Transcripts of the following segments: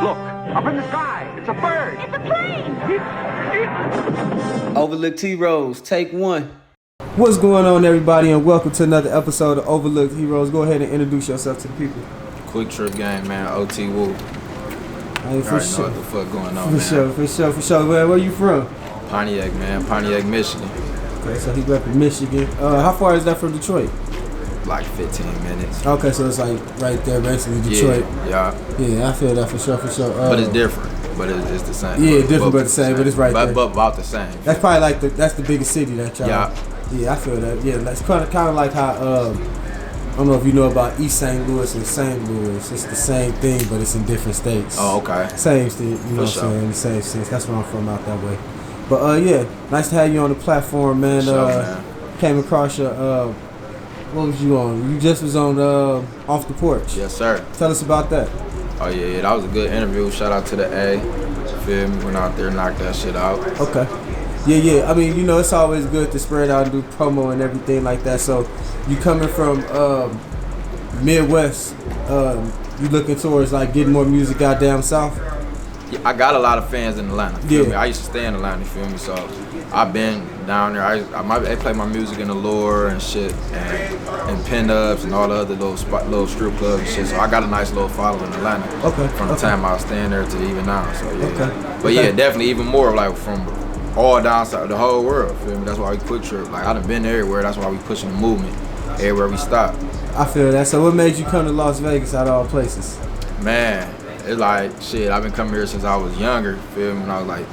Look, up in the sky. It's a bird. It's a plane. Overlooked Heroes, take one. What's going on, everybody, and welcome to another episode of Overlooked Heroes. Go ahead and introduce yourself to the people. Quick Trip Gang, man. OT Woo. Hey, for sure. Know what the fuck going on, For sure. Where you from? Pontiac, man. Pontiac, Michigan. Okay, so he repping Michigan. How far is that from Detroit? Like 15 minutes. Okay, so it's like right there, basically Detroit. Yeah. Yeah, I feel that for sure. But it's different. But it's the same. Yeah, different but the same. But it's right there. But about the same. That's probably like that's the biggest city that y'all. Yeah. Yeah, I feel that. Yeah, that's kind of like how I don't know if you know about East St. Louis and St. Louis. It's the same thing, but it's in different states. Oh, okay. Same thing, you know what I'm saying? The same sense. That's where I'm from, out that way. But yeah, nice to have you on the platform, man. Man. Came across your what was you on? You just was on Off the Porch. Yes, sir. Tell us about that. Oh yeah, that was a good interview. Shout out to the A. Feel me? Went out there, knocked that shit out. Okay. Yeah. I mean, you know, it's always good to spread out and do promo and everything like that. So, you coming from Midwest, you looking towards like getting more music out down south? Yeah, I got a lot of fans in Atlanta. Feel me? Yeah. I used to stay in Atlanta. Feel me? So I've been down there. I play my music in the Lure and shit, and pin-ups and all the other little strip clubs and shit. So I got a nice little following in Atlanta. Okay. From the time I was staying there to even now. So yeah. Okay. But yeah, definitely even more like from all down south, the whole world. Feel me? That's why we Quick Trip. Like I done been everywhere. That's why we pushing the movement everywhere we stop. I feel that. So what made you come to Las Vegas out of all places? Man, it's like shit. I've been coming here since I was younger. Feel me? When I was like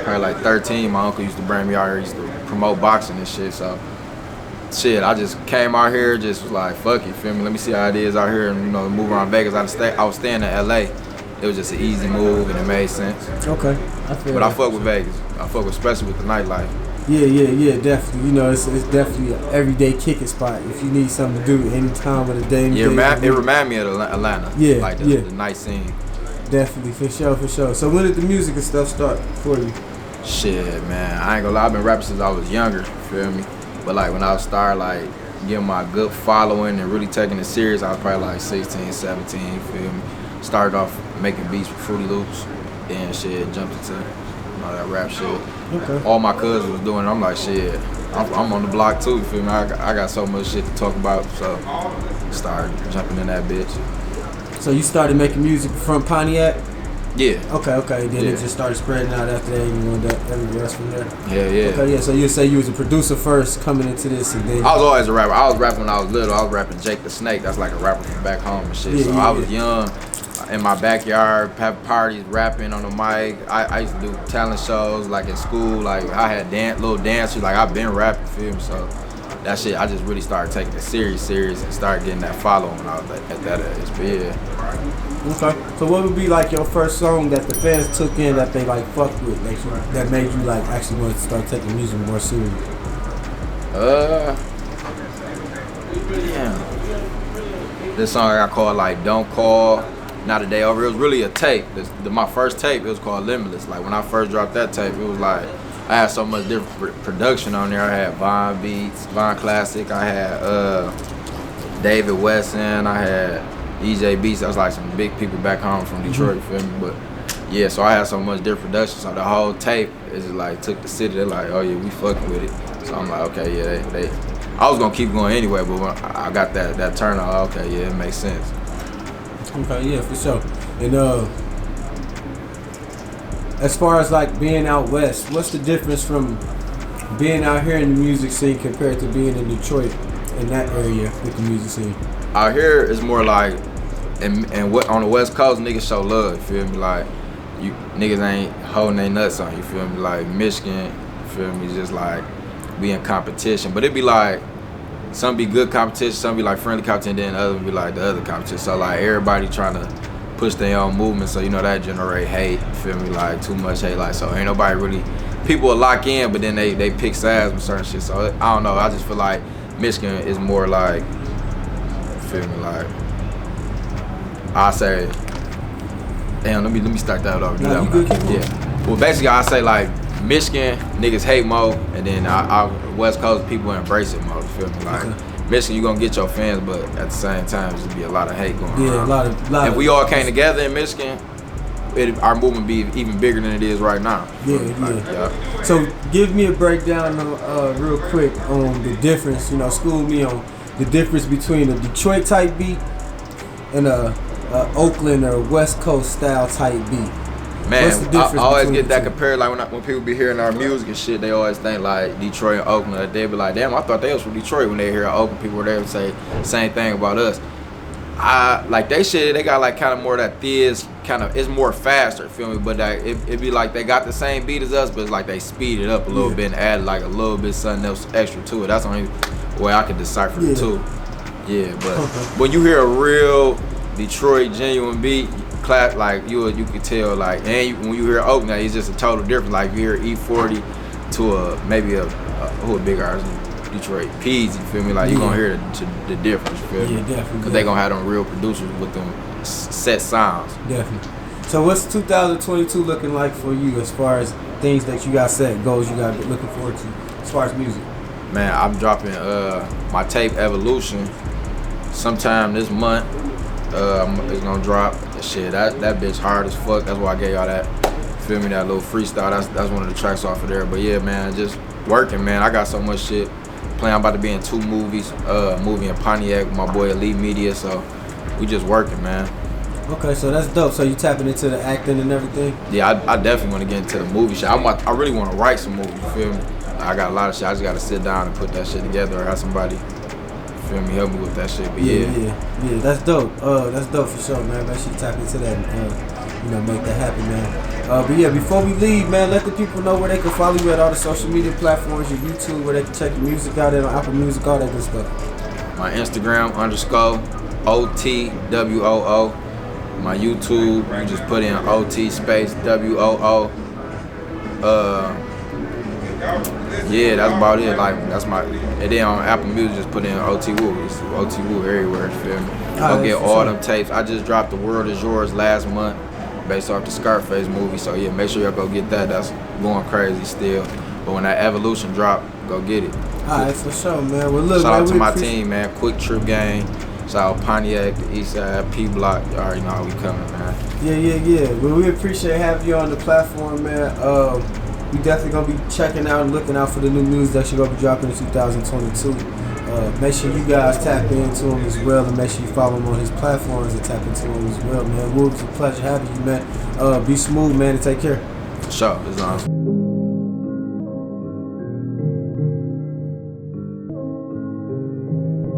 probably like 13, my uncle used to bring me out here. He used to promote boxing and shit. So shit, I just came out here, just was like, fuck it. Feel me? Let me see how it is out here, and move around Vegas. I was staying in LA. It was just an easy move and it made sense. Okay, I feel. But that. I fuck with Vegas. I fuck with, especially with the nightlife. Yeah, definitely. You know, it's definitely an everyday kicking spot. If you need something to do any time of the day. Yeah, it remind me of Atlanta. Yeah, like the night scene. Definitely, for sure. So when did the music and stuff start for you? Shit, man, I ain't gonna lie. I've been rapping since I was younger. Feel me? But like when I started like getting my good following and really taking it serious, I was probably like 16, 17. Feel me? Started off making beats with Fruity Loops, then shit jumped into that rap shit. Okay. All my cousins was doing it. I'm like, shit, I'm on the block too. You feel me? I got so much shit to talk about, so started jumping in that bitch. So you started making music from Pontiac? Yeah. Okay. Then it just started spreading out after that, and you went everywhere else from there. Yeah. Okay, yeah. So you say you was a producer first, coming into this, and then I was always a rapper. I was rapping when I was little. I was rapping Jake the Snake. That's like a rapper from back home and shit. So I was young, in my backyard, having parties, rapping on the mic. I used to do talent shows, like in school. Like I had little dancers. Like I've been rapping, feel me? So that shit, I just really started taking it serious, and started getting that following when I was at that age. But yeah. Okay. So what would be like your first song that the fans took in that they like fucked with, that made you like actually want to start taking music more serious? Damn. This song I called like "Don't Call, Not a Day Over." It was really a tape. My first tape, it was called Limitless. Like when I first dropped that tape, it was like I had so much different production on there. I had Von Beats, Von Classic. I had David Wesson. I had EJ Beats. That was like some big people back home from Detroit, feel me? But yeah, so I had so much different production. So the whole tape is just like took the city. They're like, oh yeah, we fucking with it. So I'm like, okay, yeah, they. I was gonna keep going anyway, but when I got that turn on, okay, yeah, it makes sense. Okay, yeah, for sure. And as far as like being out west, what's the difference from being out here in the music scene compared to being in Detroit in that area with the music scene? Out here it's more like, and what on the West Coast niggas show love. You feel me? Like you niggas ain't holding their nuts on you. Feel me? Like Michigan, you feel me? Just like be in competition, but it be like some be good competition, some be like friendly competition, then other be like the other competition. So like everybody trying to push their own movement, so that generate hate. You feel me? Like too much hate. Like so ain't nobody really. People will lock in, but then they pick sides with certain shit. So I don't know. I just feel like Michigan is more like. Feel me? Like I say, damn. Let me start that over. No, you good, yeah. Well, basically I say like. Michigan niggas hate more, and then our West Coast people embrace it more. You feel me? Like Michigan, you gonna get your fans, but at the same time, there's gonna be a lot of hate going on. Yeah, a lot if of we all came together in Michigan, our movement be even bigger than it is right now. Yeah. So give me a breakdown real quick on the difference. You know, school me on the difference between a Detroit type beat and a Oakland or West Coast style type beat. Man, I always get that compared. Like when people be hearing our music and shit, they always think like Detroit and Oakland. They be like, damn, I thought they was from Detroit. When they hear Oakland people, they would say the same thing about us. Like they shit, they got like kind of more of that thiz, kind of, it's more faster, feel me? But it be like they got the same beat as us, but it's like they speed it up a little bit and add like a little bit something else extra to it. That's the only way I can decipher the two. Yeah, but when you hear a real Detroit genuine beat, like you can tell, like, and when you hear Oakland, it's just a total difference. Like you hear E40 to maybe a big artist in Detroit, Peas, you feel me? Like you gonna hear the difference, you feel me? Definitely. Cause they gonna have them real producers with them set sounds. Definitely. So what's 2022 looking like for you as far as things that you got set, goals you got looking forward to as far as music? Man, I'm dropping my tape Evolution sometime this month. It's gonna drop. Shit, that bitch hard as fuck. That's why I gave y'all that. Feel me? That little freestyle. That's one of the tracks off of there. But yeah, man, just working, man. I got so much shit playing. I'm about to be in 2 movies. Movie in Pontiac with my boy Elite Media. So we just working, man. Okay, so that's dope. So you tapping into the acting and everything? Yeah, I definitely want to get into the movie shit. I really want to write some movies. You feel me? I got a lot of shit. I just got to sit down and put that shit together or have somebody, feel me, help me with that shit. But yeah, that's dope. That's dope for sure, man. Make sure you tap into that and make that happen, man. But yeah, before we leave, man, let the people know where they can follow you at all the social media platforms, your YouTube, where they can check your music out at on Apple Music, all that good stuff. My Instagram _OTWOO. My YouTube, you just put in OT space WOO. Yeah, that's about it. Like that's my. And then on Apple Music, just put in OT Woo. It's OT Woo everywhere. You feel me? Go get all them tapes. I just dropped The World Is Yours last month, based off the Scarface movie. So yeah, make sure y'all go get that. That's going crazy still. But when that Evolution drop, go get it. Alright, for sure, man. Well, look, shout out to my team, man. Quick Trip Gang. Shout out Pontiac, the East Side, P Block. You already know how we coming, man. Yeah. Well, we appreciate having you on the platform, man. We definitely gonna be checking out and looking out for the new music that you're gonna be dropping in 2022. Make sure you guys tap into him as well, and make sure you follow him on his platforms and tap into him as well, man. It was a pleasure having you, man. Be smooth, man, and take care. For sure.